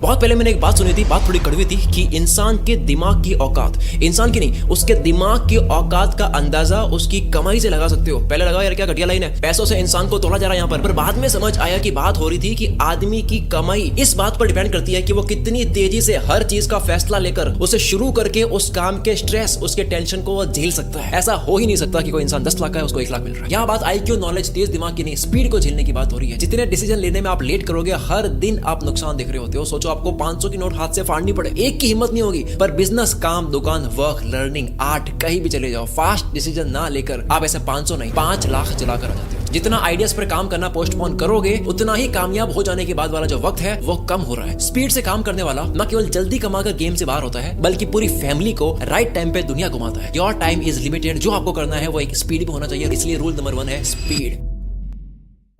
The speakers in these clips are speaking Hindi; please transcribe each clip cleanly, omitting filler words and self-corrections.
बहुत पहले मैंने एक बात सुनी थी, बात थोड़ी कड़वी थी, कि इंसान के दिमाग की औकात, इंसान की नहीं उसके दिमाग की औकात का अंदाजा उसकी कमाई से लगा सकते हो। पहले लगा यार क्या घटिया लाइन है, पैसों से इंसान को तोड़ा जा रहा है यहाँ पर बाद में समझ आया कि बात हो रही थी कि आदमी की कमाई इस बात पर डिपेंड करती है कि वो कितनी तेजी से हर चीज का फैसला लेकर उसे शुरू करके उस काम के स्ट्रेस, उसके टेंशन को वो झेल सकता है। ऐसा हो ही नहीं सकता कि कोई इंसान 10 लाख का है उसको 1 लाख मिल रहा है। यहाँ बात IQ नॉलेज, तेज दिमाग की नहीं, स्पीड को झेलने की बात हो रही है। जितने डिसीजन लेने में आप लेट करोगे, हर दिन आप नुकसान देख रहे होते हो। सोचो आपको 500 की नोट हाथ से फाड़नी पड़े, एक की हिम्मत नहीं होगी। पर बिजनेस, काम, दुकान, वर्क, लर्निंग, आर्ट, कहीं भी चले जाओ, फास्ट डिसीजन ना लेकर आप ऐसे 500 नहीं 5 लाख चलाकर आ जाते हो। जितना आइडियाज पर काम करना पोस्टपोन करोगे, उतना ही कामयाब हो जाने के बाद वाला जो वक्त है वो कम हो रहा है। स्पीड से काम करने वाला न केवल जल्दी कमाकर गेम से बाहर होता है, बल्कि पूरी फैमिली को राइट टाइम पे दुनिया घुमाता है। Your time is limited. जो आपको करना है वो एक स्पीड पे होना चाहिए, इसलिए रूल नंबर 1 है स्पीड।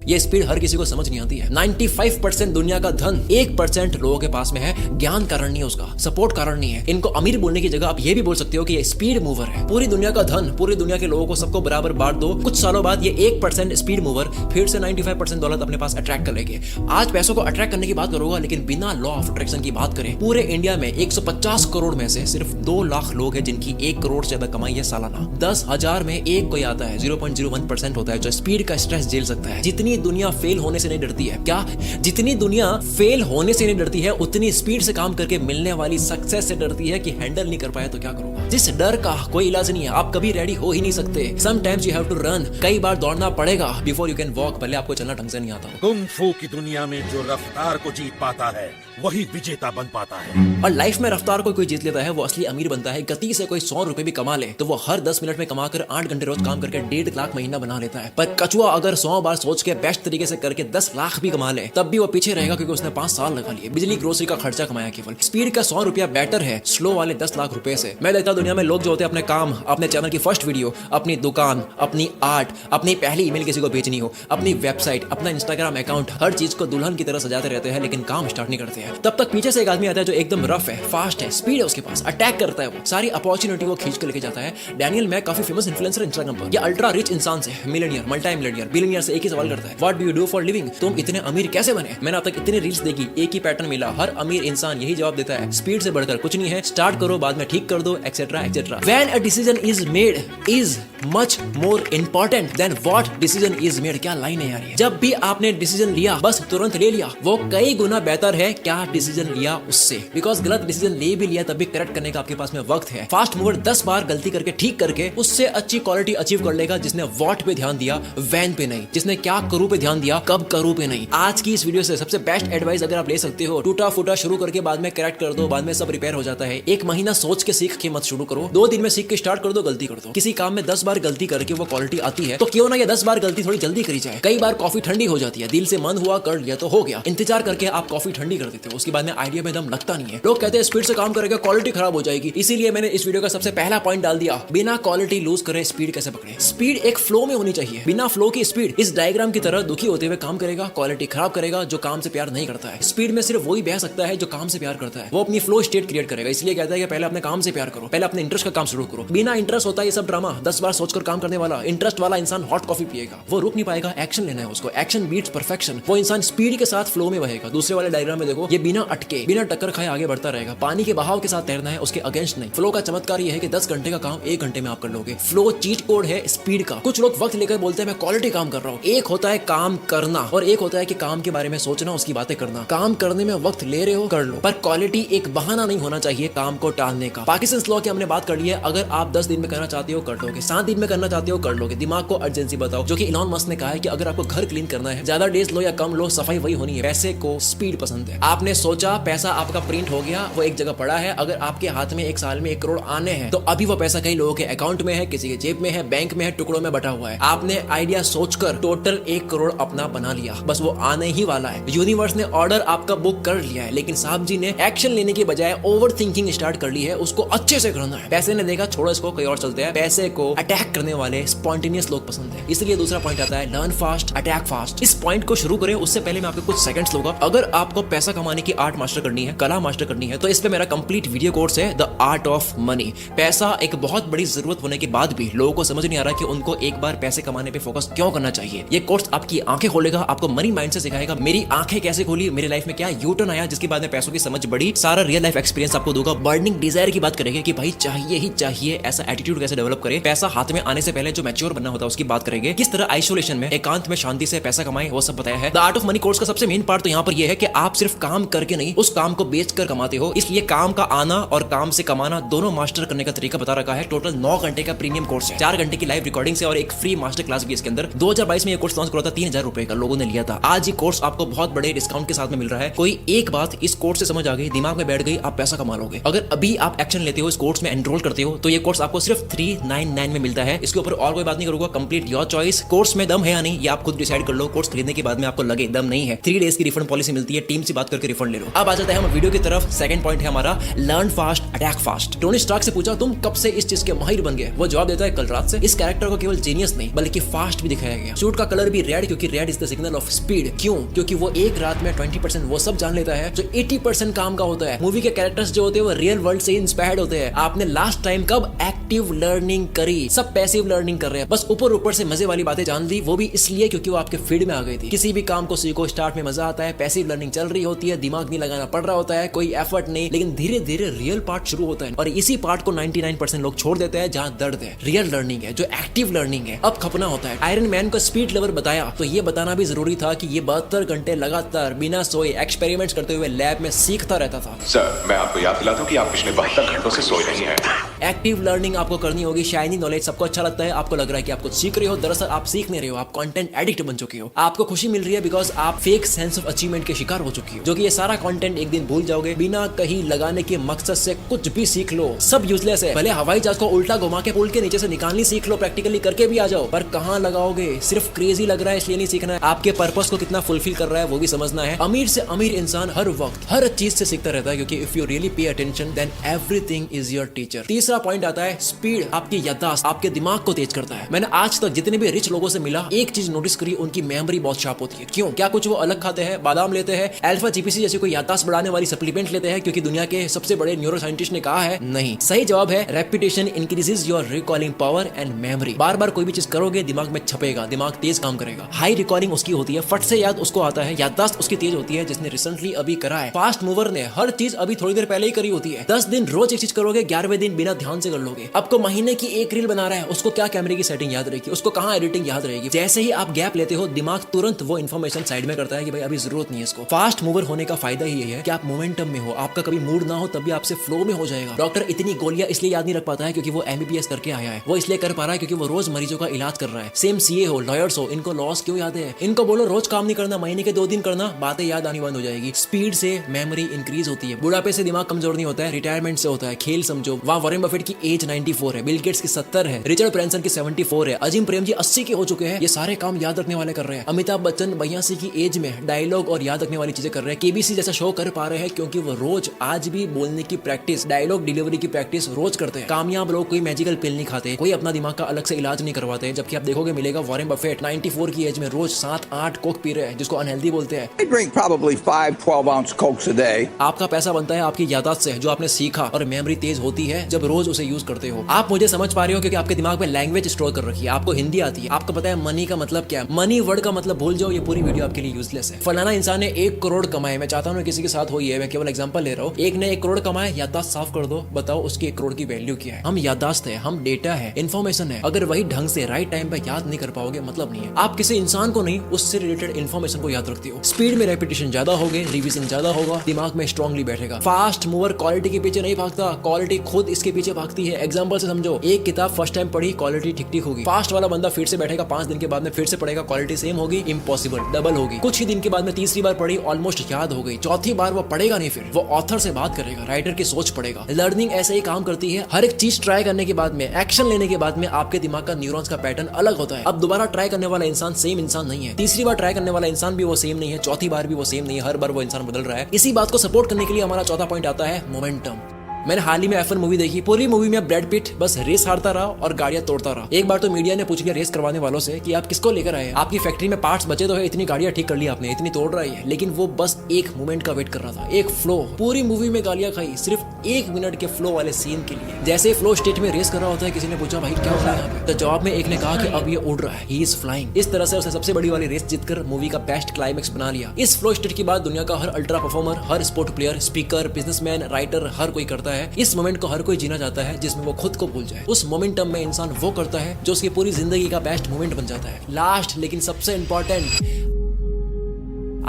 ये स्पीड हर किसी को समझ नहीं आती है। 95% दुनिया का धन 1% लोगों के पास में है। ज्ञान कारण नहीं है उसका, सपोर्ट कारण नहीं है। इनको अमीर बोलने की जगह आप ये भी बोल सकते हो कि ये स्पीड मूवर है। पूरी दुनिया का धन, पूरी दुनिया के लोगों को सबको बराबर बांट दो, कुछ सालों बाद ये 1% स्पीड मूवर फिर से 95% दौलत अपने पास अट्रैक्ट कर लेंगे। आज पैसों को अट्रैक्ट करने की बात करूंगा, लेकिन बिना लॉ ऑफ अट्रैक्शन की बात करें, पूरे इंडिया में 150 करोड़ में से सिर्फ 2 लाख लोग हैं जिनकी 1 करोड़ से ज्यादा कमाई है सालाना। 10,000 में एक कोई आता है, 0.01% होता है जो स्पीड का स्ट्रेस झेल सकता है। जितनी दुनिया फेल होने से नहीं डरती है, क्या जितनी दुनिया फेल होने से नहीं डरती है, उतनी स्पीड से काम करके मिलने वाली सक्सेस से डरती है कि हैंडल नहीं कर पाया तो क्या करूंगा। जिस डर का कोई इलाज नहीं है, आप कभी रेडी हो ही नहीं सकते। Sometimes you have to run, कई बार दौड़ना पड़ेगा बिफोर यू कैन वॉक। भले आपको चलना ढंग से नहीं आता हो। कुंग फू की दुनिया में जो रफ्तार को जीत पाता है वही विजेता बन पाता है। और लाइफ में रफ्तार को कोई जीत लेता है वो असली अमीर बनता है। गति से कोई 100 रुपए भी कमा ले तो वो हर 10 मिनट में कमाकर 8 घंटे रोज काम करके 1.5 लाख महीना बना लेता है। पर कछुआ अगर 100 बार सोच के बेस्ट तरीके से करके 10 लाख भी कमा ले, तब भी वो पीछे रहेगा क्योंकि उसने 5 साल लगा लिए। बिजली, ग्रोसरी का खर्चा कमाया केवल। स्पीड का 100 रुपया बेटर है स्लो वाले 10 लाख रुपए से। मैं देखता दुनिया में लोग जो होते हैं अपने काम, अपने चैनल की फर्स्ट वीडियो, अपनी दुकान, अपनी आर्ट, अपनी पहली ईमेल किसी को भेजनी हो, अपनी वेबसाइट, अपना इंस्टाग्राम अकाउंट, हर चीज को दुल्हन की तरह सजाते रहते हैं, लेकिन काम स्टार्ट नहीं करते हैं। तब तक पीछे से एक आदमी आता है जो एकदम रफ है, फास्ट है, स्पीड है उसके पास, अटैक करता है, वो सारी अपॉर्चुनिटी वो खींच के लेके जाता है। डैनियल मैक काफी फेमस इन्फ्लुएंसर इंस्टाग्राम पर। ये अल्ट्रा रिच इंसान से, मिलियनियर, मल्टी मिलियनियर, बिलियनियर से एक ही सवाल करता है, what do you do for living? तुम इतने अमीर कैसे बने? मैंने अब तक इतने रील्स देखी, एक ही पैटर्न मिला। हर अमीर इंसान यही जवाब देता है, स्पीड से बढ़कर कुछ नहीं है, स्टार्ट करो बाद में ठीक कर दो, etcetera etcetera. When a decision is made is much more important than what decision is made. क्या लाइन है यार ये। जब भी आपने डिसीजन लिया बस तुरंत ले लिया, वो कई गुना बेहतर है क्या डिसीजन लिया उससे। बिकॉज गलत डिसीजन ले भी लिया तब भी करेक्ट करने का आपके पास में वक्त है। फास्ट मूवर 10 बार गलती करके ठीक करके उससे अच्छी क्वालिटी अचीव कर लेगा जिसने व्हाट पे ध्यान दिया, व्हेन पे नहीं, जिसने क्या करूं पे ध्यान दिया, कब करूं पे नहीं। आज की इस वीडियो से सबसे बेस्ट एडवाइस अगर आप ले सकते हो, टूटा फूटा शुरू करके बाद में करेक्ट कर दो, बाद में सब रिपेयर हो जाता है। 1 महीना सोच के सीख के मत शुरू करो, 2 दिन में सीख के स्टार्ट कर दो, गलती कर दो। किसी काम में 10 बार गलती करके वो क्वालिटी आती है तो क्यों ना ये 10 बार गलती थोड़ी जल्दी करी जाए। कई बार कॉफी ठंडी हो जाती है, दिल से मन हुआ कर लिया तो हो गया। इंतजार करके आप कॉफी ठंडी कर देते हो, उसके बाद में आइडिया में दम लगता नहीं है। लोग कहते हैं स्पीड से काम करेगा क्वालिटी खराब हो जाएगी, इसीलिए मैंने इस वीडियो का सबसे पहला पॉइंट डाल दिया, बिना क्वालिटी लूज करे स्पीड कैसे पकड़े। स्पीड एक फ्लो में होनी चाहिए, बिना फ्लो की स्पीड इस डायग्राम की तरह दुखी होते हुए काम करेगा, क्वालिटी खराब करेगा जो काम से प्यार नहीं करता है। स्पीड में सिर्फ वही बह सकता है जो काम से प्यार करता है, वो अपनी फ्लो स्टेट क्रिएट करेगा। इसलिए कहता है कि पहले अपने काम से प्यार करो, पहले अपने इंटरेस्ट का काम शुरू करो। बिना इंटरेस्ट होता है ये सब ड्रामा, 10 बार सोचकर काम करने वाला इंटरेस्ट वाला इंसान हॉट कॉफी पिएगा, वो रुक नहीं पाएगा, एक्शन लेना है उसको, एक्शन बीट्स परफेक्शन। वो इंसान स्पीड के साथ फ्लो में बहेगा। दूसरे वाले डायग्राम में देखो, ये बिना अटके, बिना टक्कर खाए आगे बढ़ता रहेगा। पानी के बहाव के साथ तैरना है, उसके अगेंस्ट नहीं। फ्लो का चमत्कार ये है कि 10 घंटे का काम 1 घंटे में आप कर लोगे। फ्लो चीट कोड है स्पीड का। कुछ लोग वक्त लेकर बोलते हैं मैं क्वालिटी काम कर रहा हूँ। एक होता है काम करना और एक होता है कि काम के बारे में सोचना, उसकी बातें करना। काम करने में वक्त ले रहे हो कर लो, पर क्वालिटी एक बहाना नहीं होना चाहिए काम को टालने का। पाकिस्तान लॉ की हमने बात कर ली है, अगर आप 10 दिन में करना चाहते हो कर लोगे, 7 दिन में करना चाहते हो कर लोगे। दिमाग को अर्जेंसी बताओ, जो कि इलॉन मस्क ने कहा है कि अगर आपको घर क्लीन करना है, ज्यादा डेज लो या कम लो, सफाई वही होनी है। पैसे को स्पीड पसंद है। आपने सोचा पैसा आपका प्रिंट हो गया, वो एक जगह पड़ा है। अगर आपके हाथ में 1 साल में 1 करोड़ आने हैं तो अभी वो पैसा कई लोगों के अकाउंट में है, किसी के जेब में है, बैंक में है, टुकड़ों में बटा हुआ है। आपने आइडिया सोचकर टोटल 1 करोड़ अपना बना लिया, बस वो आने ही वाला है। यूनिवर्स ने ऑर्डर आपका बुक कर लिया है, लेकिन साहब जी ने एक्शन लेने की बजाय ओवर थिंकिंग स्टार्ट कर ली है। उसको अच्छे से करना है। पैसे ने देखा छोड़ो इसको, कोई और चलते हैं। पैसे को अटैक अटैक करने वाले स्पॉन्टेनियस लोग पसंद है। इसलिए दूसरा पॉइंट आता है लर्न फास्ट अटैक फास्ट। इस पॉइंट को शुरू करें उससे पहले मैं आपको कुछ सेकंड्स लूंगा। अगर आपको पैसा कमाने की आर्ट मास्टर करनी है, कला मास्टर करनी है, तो इस पे मेरा कंप्लीट वीडियो कोर्स है द आर्ट ऑफ मनी। पैसा एक बहुत बड़ी जरूरत होने के बाद भी लोगों को समझ नहीं आ रहा कि उनको एक बार पैसे कमाने पे फोकस क्यों करना चाहिए। ये कोर्स आपकी आंखें खोलेगा, आपको मनी माइंड से सिखाएगा। मेरी आंखें कैसे खोली, मेरी लाइफ में क्या यू टर्न आया, जिसके बाद में पैसों की समझ बढ़ी, सारा रियल लाइफ एक्सपीरियंस आपको दूंगा। बर्निंग डिजायर की बात करेंगे कि भाई चाहिए ही चाहिए, ऐसा एटीट्यूड कैसे डेवलप करें। पैसा हाथ में आने से पहले जो मैच्योर बनना होता है उसकी बात करेंगे। किस तरह आइसोलेशन में एकांत में शांति से पैसा कमाएं, वो सब बताया है। The art of money course का सबसे मेन पार्ट तो यहाँ पर यह है कि आप सिर्फ काम करके नहीं, उस काम को बेचकर कमाते हो। इसलिए काम का आना और काम से कमाना दोनों मास्टर करने का तरीका बता रखा है। टोटल 9 घंटे का प्रीमियम कोर्स है, 4 घंटे की लाइव रिकॉर्डिंग से और एक फ्री मास्टर क्लास भी इसके अंदर। 2022 में ये कोर्स लॉन्च करा था, 3000 रुपए का लोगों ने लिया था। आज ये कोर्स आपको बहुत बड़े डिस्काउंट के साथ में मिल रहा है। कोई एक बात इस कोर्स से समझ आ गई, दिमाग में बैठ गई, आप पैसा कमा लोगे। अगर अभी आप एक्शन लेते हो, इस कोर्स में एनरोल करते हो, तो ये कोर्स आपको सिर्फ 399 में मिलता है। इसके ऊपर और कोई बात नहीं करूंगा, कंप्लीट योर चॉइस। कोर्स में दम है या नहीं ये आप खुद डिसाइड कर लो। कोर्स खरीदने के बाद में आपको लगे दम नहीं है, 3 डेज की रिफंड पॉलिसी मिलती है, टीम से बात करके रिफंड ले लो। अब आ जाता है हम वीडियो की तरफ। सेकंड पॉइंट है हमारा learn fast attack fast. Tony Stark से पूछा तुम कब से इस चीज के माहिर बन गए, वो जवाब देता है कल रात से। इस कैरेक्टर को केवल जीनियस नहीं बल्कि फास्ट भी दिखाया गया। सूट का कलर भी रेड, क्योंकि red is the signal of speed. क्यों? क्योंकि वो एक रात में 20% वो सब जान लेता है जो 80% काम का होता है। मूवी के कैरेक्टर्स जो होते हैं वो रियल वर्ल्ड से इंस्पायर्ड होते हैं। आपने लास्ट टाइम कब एक्टिव लर्निंग करी? सब पैसिव लर्निंग कर रहे हैं, बस ऊपर ऊपर से मजे वाली बातें जान ली, वो भी इसलिए क्योंकि वो आपके फील्ड में आ गई थी। किसी भी काम को सीखो, स्टार्ट में मजा आता है, पैसिव लर्निंग चल रही होती है, दिमाग नहीं लगाना पड़ रहा होता है, कोई एफर्ट नहीं, लेकिन धीरे धीरे रियल पार्ट शुरू होता है और इसी पार्ट को 99% लोग छोड़ देते हैं जहां दर्द है। रियल लर्निंग है जो एक्टिव लर्निंग है। अब खपना होता है। आयरन मैन को स्पीड लेवल बताया तो ये बताना भी जरूरी था कि ये 72 घंटे लगातार बिना सोए एक्सपेरिमेंट्स करते हुए लैब में सीखता रहता था। सर, मैं आपको याद दिलाता हूं कि आप पिछले 72 घंटों से सोए नहीं हैं। एक्टिव लर्निंग आपको करनी होगी। शाइनी नॉलेज सबको अच्छा लगता है, आपको लग रहा है कि आप कुछ सीख रहे हो, दरअसल आप सीख नहीं रहे हो, आप कंटेंट एडिक्ट बन चुके हो। आपको खुशी मिल रही है बिकॉज आप फेक सेंस ऑफ अचीवमेंट के शिकार हो चुकी हो, जो कि ये सारा कंटेंट एक दिन भूल जाओगे। बिना कहीं लगाने के मकसद से कुछ भी सीख लो, सब यूजलेस है। भले हवाई जहाज को उल्टा घुमा के पुल के नीचे से निकालनी सीख लो, प्रैक्टिकली करके भी आ जाओ, पर कहां लगाओगे? सिर्फ क्रेजी लग रहा है इसलिए नहीं सीखना है, आपके पर्पस को कितना फुलफिल कर रहा है वो भी समझना है। अमीर से अमीर इंसान हर वक्त हर चीज से सीखता रहता है, क्योंकि if you really pay attention then everything is your teacher. तीसरा पॉइंट आता है स्पीड। आपकी याददाश्त आपके दिमाग को तेज करता है। मैंने आज तक जितने भी रिच लोगों से मिला, एक चीज नोटिस करी, उनकी मेमोरी बहुत शार्प होती है। क्यों? क्या कुछ वो अलग खाते हैं, बादाम लेते हैं, अल्फा जीपीसी जैसी कोई याददाश्त बढ़ाने वाली सप्लीमेंट लेते हैं क्योंकि दुनिया के सबसे बड़े न्यूरो साइंटिस्ट ने कहा है? नहीं। सही जवाब है repetition increases your recalling power and memory. बार बार कोई भी चीज करोगे दिमाग में छपेगा, दिमाग तेज काम करेगा। हाई रिकॉलिंग उसकी होती है, फट से याद उसको आता है, याददाश्त उसकी तेज होती है जिसने रिसेंटली अभी करा है। फास्ट मूवर ने हर चीज अभी थोड़ी देर पहले ही करी होती है। 10 दिन रोज एक चीज करोगे, 11वें दिन बिना ध्यान से कर लोगे। आपको महीने की एक रील बना रहा है, उसको क्या कैमरे की सेटिंग याद रहेगी, उसको कहां एडिटिंग याद रहेगी। जैसे ही आप गैप लेते हो दिमाग तुरंत वो इन्फॉर्मेशन साइड में करता है कि भाई अभी जरूरत नहीं है इसको। फास्ट मूवर होने का फायदा ही है कि आप मोमेंटम में हो, आपका कभी मूड ना हो तब भी आपसे फ्लो में हो जाएगा। डॉक्टर इतनी गोलियां इसलिए याद नहीं रख पाता है क्योंकि वो एमबीबीएस करके आया है, वो इसलिए कर पा रहा है क्योंकि वो रोज मरीजों का इलाज कर रहा है। सेम सीए हो, लॉयर्स हो, इनको लॉस क्यों याद है? इनको बोलो रोज काम नहीं करना, महीने के 2 दिन करना, बातें याद आनी बंद हो जाएगी। स्पीड से मेमोरी इंक्रीज होती है। बुढ़ापे से दिमाग कमजोर नहीं होता है, रिटायरमेंट से होता है। खेल समझो, वहां वॉरेन बफेट की एज 94 है, बिल गेट्स की 70 है, रिचर्ड ब्रैंसन की 74 है, अजीम प्रेम जी 80 के हो चुके हैं। ये सारे काम याद रखने वाले कर रहे हैं। अमिताभ बच्चन 82 की एज में डायलॉग और याद रखने वाली चीजें कर रहे हैं। केबीसी जैसा शो कर पा रहे हैं क्योंकि वो रोज आज भी बोलने की प्रैक्टिस, डायलॉग डिलीवरी की प्रैक्टिस रोज करते हैं। कामयाब लोग कोई मैजिकल पिल नहीं खाते, कोई अपना दिमाग का अलग से इलाज नहीं करवाते, जबकि आप देखोगे मिलेगा वॉरेन बफेट 94 की एज में रोज 7-8 कोक पी रहे हैं, जिसको अनहेल्दी बोलते हैं। I drink probably 5 12-ounce Cokes a day. आपका पैसा बनता है आपकी याददाश्त से, जो आपने सीखा, और मेमोरी तेज होती है जब रोज उसे यूज करते हो। आप मुझे समझ पा रहे हो क्योंकि आपके दिमाग में लैंग्वेज स्टोर कर रखी है, आपको हिंदी आती है, आपको पता है मनी का मतलब क्या है। मनी वर्ड का मतलब भूल जाओ, ये पूरी वीडियो आपके लिए यूजलेस है। फलाना इंसान ने 1 करोड़ कमाए, मैं चाहता हूँ किसी के साथ हो, ये मैं केवल एग्जांपल ले रहा हूँ। एक ने 1 करोड़ कमाए, याददाश्त साफ कर दो, बताओ उसकी 1 करोड़ की वैल्यू क्या है। हम याददाश्त है, हम डेटा है, इन्फॉर्मेशन है। अगर वही ढंग से राइट टाइम पे याद नहीं कर पाओगे मतलब नहीं है। आप किसी इंसान को नहीं, उससे रिलेटेड इन्फॉर्मेशन को याद रखते हो। स्पीड में रेपिटेशन ज्यादा होगे, रिवीजन ज्यादा होगा, दिमाग में स्ट्रांगली बैठेगा। फास्ट मूवर क्वालिटी के पीछे नहीं भागता, क्वालिटी खुद इसके पीछे भागती है। एग्जांपल से समझो, एक किताब फर्स्ट टाइम पढ़ी, क्वालिटी ठीक ठीक होगी। फास्ट वाला बंदा फिर से बैठेगा, 5 दिन के बाद में फिर से पढ़ेगा, क्वालिटी सेम होगी, इम्पॉसिबल, डबल होगी। कुछ ही दिन के बाद में तीसरी बार पढ़ी, ऑलमोस्ट याद हो गई। चौथी बार वो पढ़ेगा नहीं, फिर वो ऑथर से बात करेगा, राइटर की सोच पढ़ेगा। लर्निंग ऐसे ही काम करती है। हर एक चीज ट्राई करने के बाद में, एक्शन लेने के बाद में आपके दिमाग का न्यूरॉन्स का पैटर्न अलग होता है। अब दोबारा ट्राई करने वाला इंसान सेम इंसान नहीं है, तीसरी बार ट्राई करने वाला इंसान भी वो सेम नहीं है, चौथी बार भी वो सेम नहीं है, हर बार वो इंसान बदल रहा है। इसी बात को सपोर्ट करने के लिए हमारा चौथा पॉइंट आता है मोमेंटम। मैंने हाल ही में F1 मूवी देखी। पूरी मूवी में ब्रैड पिट बस रेस हारता रहा और गाड़ियां तोड़ता रहा। एक बार तो मीडिया ने पूछ लिया रेस करवाने वालों से कि आप किसको लेकर आए, आपकी फैक्ट्री में पार्ट्स बचे तो है, इतनी गाड़ियां ठीक कर ली आपने, इतनी तोड़ रही है। लेकिन वो बस एक मोमेंट का वेट कर रहा था, एक फ्लो। पूरी मूवी में गालियां खाई सिर्फ 1 मिनट के फ्लो वाले सीन के लिए। जैसे फ्लो स्टेट में रेस कर रहा होता है, किसी ने पूछा भाई क्या हो रहा है यहाँ पे, तो जवाब में एक ने कहा कि अब ये उड़ रहा है, ही इज फ्लाइंग। इस तरह से उसने सबसे बड़ी वाली रेस जीतकर मूवी का बेस्ट क्लाइमेक्स बना लिया। इस फ्लो स्टेट के बाद दुनिया का हर अल्ट्रा परफॉर्मर, हर sport player, speaker, businessman, writer, हर कोई करता है। इस मोमेंट को हर कोई जीना चाहता है जिसमें वो खुद को भूल जाए। उस मोमेंटम में इंसान वो करता है जो उसकी पूरी जिंदगी का बेस्ट मोमेंट बन जाता है। लास्ट लेकिन सबसे इंपॉर्टेंट,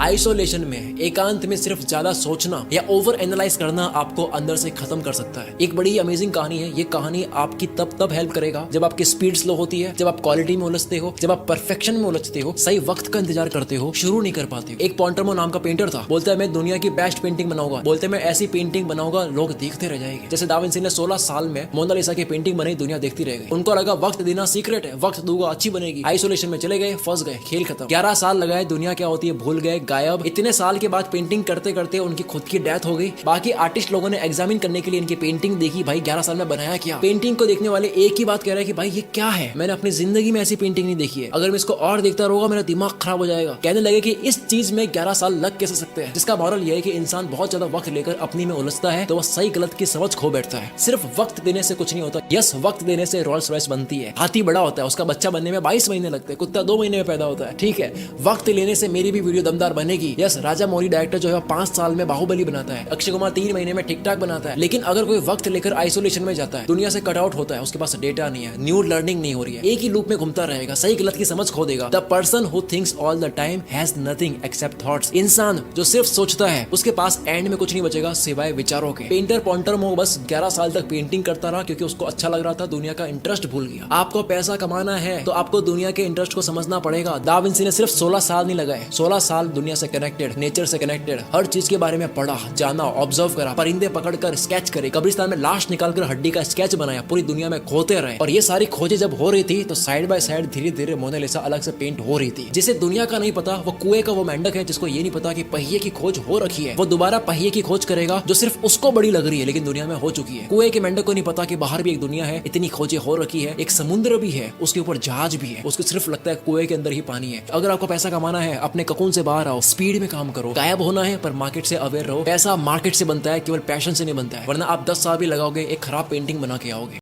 आइसोलेशन में, एकांत में सिर्फ ज्यादा सोचना या ओवर एनालाइज करना आपको अंदर से खत्म कर सकता है। एक बड़ी अमेजिंग कहानी है। ये कहानी आपकी तब हेल्प करेगा जब आपकी स्पीड स्लो होती है, जब आप क्वालिटी में उलझते हो, जब आप परफेक्शन में उलझते हो, सही वक्त का इंतजार करते हो, शुरू नहीं कर पाते हो। एक पॉन्टरमो नाम का पेंटर था, बोलता है मैं दुनिया की बेस्ट पेंटिंग बनाऊंगा, बोलते मैं ऐसी पेंटिंग बनाऊंगा लोग देखते रह जाएंगे। जैसे दा विंची ने 16 साल में मोनालिसा की पेंटिंग बनाई, दुनिया देखती रह गई। उनको लगा वक्त देना सीक्रेट है, वक्त दूंगा अच्छी बनेगी। आइसोलेशन में चले गए, फंस गए, खेल खत्म। 11 साल लगाए, दुनिया क्या होती है भूल गए, गायब। इतने साल के बाद पेंटिंग करते करते उनकी खुद की डेथ हो गई। बाकी आर्टिस्ट लोगों ने एग्जामिन करने के लिए इनकी पेंटिंग देखी, भाई 11 साल में बनाया क्या। पेंटिंग को देखने वाले एक ही बात कह रहे हैं कि भाई ये क्या है, मैंने अपनी जिंदगी में ऐसी पेंटिंग नहीं देखी है, अगर मैं इसको और देखता रहूंगा मेरा दिमाग खराब हो जाएगा। कहने लगे कि इस चीज में 11 साल लग कैसे सकते हैं। जिसका मॉरल यह है कि इंसान बहुत ज्यादा वक्त लेकर अपनी में उलझता है तो वह सही गलत की समझ खो बैठता है। सिर्फ वक्त देने से कुछ नहीं होता। यस, वक्त देने से रोल्स रॉयस बनती है, हाथी बड़ा होता है, उसका बच्चा बनने में 22 महीने लगते हैं, कुत्ता 2 महीने में पैदा होता है। ठीक है, वक्त लेने से मेरी भी वीडियो दमदार बनेगी। यस, राजा मौली डायरेक्टर जो है 5 साल में बाहुबली बनाता है, अक्षय कुमार 3 महीने में ठीक ठाक बनाता है। लेकिन अगर कोई वक्त लेकर आइसोलेशन में जाता है, दुनिया से कट आउट होता है, उसके पास डेटा नहीं है, न्यू लर्निंग नहीं हो रही है, एक ही लूप में घूमता रहेगा, सही गलत की समझ खो देगा। The person who thinks all the time has nothing accept thoughts. इंसान जो सिर्फ सोचता है उसके पास एंड में कुछ नहीं बचेगा सिवाय विचारों के। पेंटर पॉन्टरमो बस 11 साल तक पेंटिंग करता रहा क्योंकि उसको अच्छा लग रहा था, दुनिया का इंटरेस्ट भूल गया। आपको पैसा कमाना है तो आपको दुनिया के इंटरेस्ट को समझना पड़ेगा। दा विंची ने सिर्फ 16 साल नहीं लगाए, 16 साल दुनिया से कनेक्टेड, नेचर से कनेक्टेड, हर चीज के बारे में पढ़ा, जाना, ऑब्जर्व करा, परिंदे पकड़कर स्केच करे, कब्रिस्तान में लाश निकालकर हड्डी का स्केच बनाया, पूरी दुनिया में खोते रहे। और ये सारी खोजें जब हो रही थी तो साइड बाय साइड धीरे धीरे मोनालिसा अलग से पेंट हो रही थी। जिसे दुनिया का नहीं पता वो कुएं का वो मेंढक है जिसको ये नहीं पता कि पहिए की खोज हो रखी है। वो दोबारा पहिए की खोज करेगा जो सिर्फ उसको बड़ी लग रही है लेकिन दुनिया में हो चुकी है। कुएं के मेंढक को नहीं पता कि बाहर भी एक दुनिया है, इतनी खोजें हो रखी है, एक समुद्र भी है, उसके ऊपर जहाज भी है, उसको सिर्फ लगता है कुएं के अंदर ही पानी है। अगर आपको पैसा कमाना है अपने ककून से बाहर आओ, स्पीड में काम करो, गायब होना है पर मार्केट से अवेयर रहो। पैसा मार्केट से बनता है, केवल पैशन से नहीं बनता है, वरना आप 10 साल भी लगाओगे एक खराब पेंटिंग बना के आओगे।